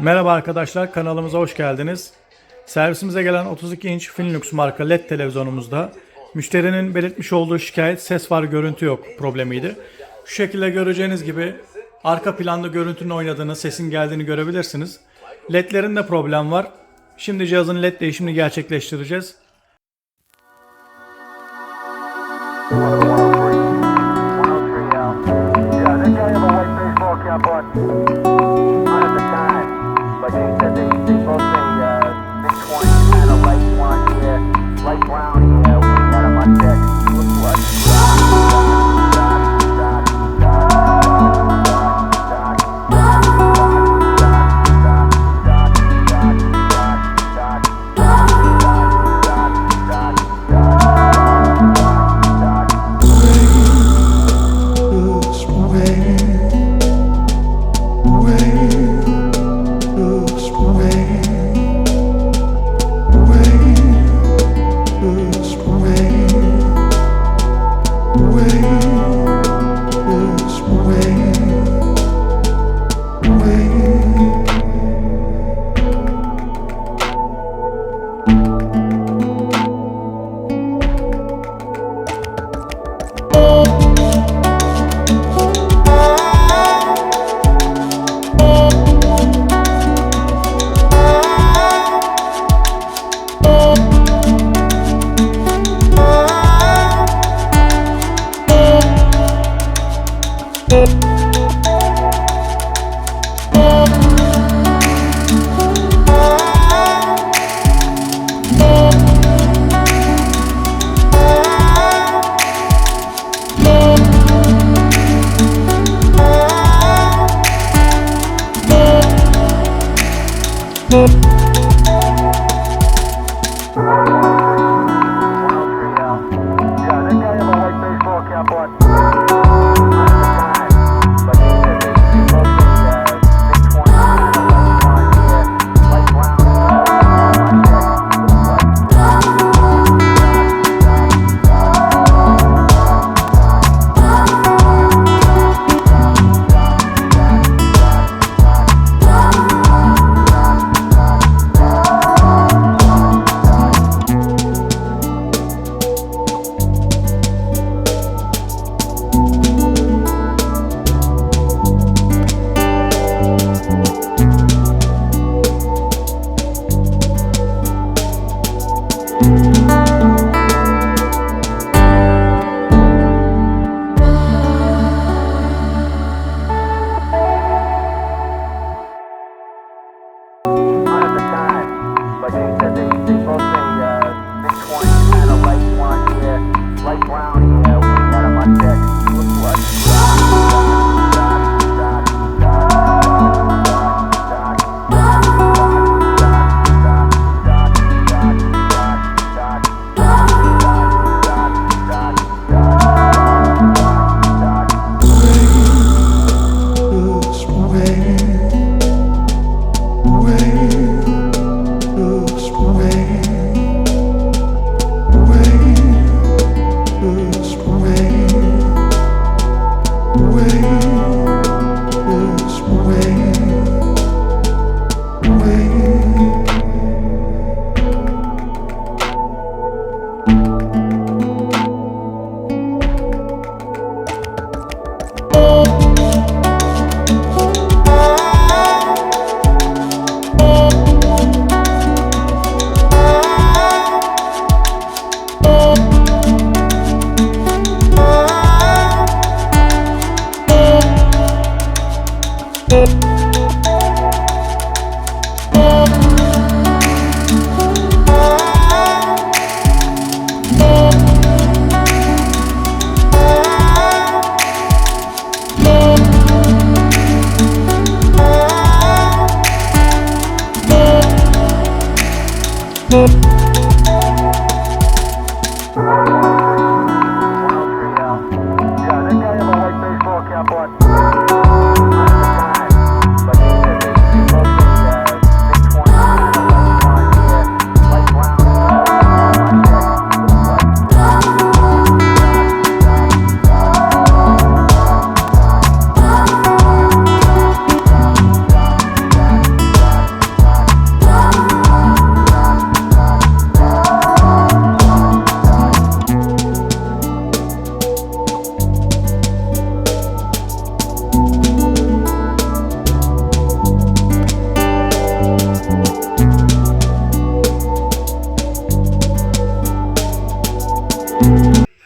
Merhaba arkadaşlar, kanalımıza hoş geldiniz. Servisimize gelen 32 inç Finlux Marka Led televizyonumuzda müşterinin belirtmiş olduğu şikayet ses var görüntü yok problemiydi. Şu şekilde göreceğiniz gibi arka planda görüntünün oynadığını, sesin geldiğini görebilirsiniz. Ledlerin de problem var. Şimdi cihazın led değişimini gerçekleştireceğiz.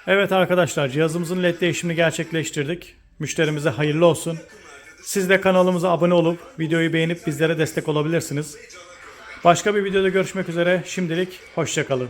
Evet arkadaşlar, cihazımızın led değişimini gerçekleştirdik. Müşterimize hayırlı olsun. Siz de kanalımıza abone olup videoyu beğenip bizlere destek olabilirsiniz. Başka bir videoda görüşmek üzere. Şimdilik hoşça kalın.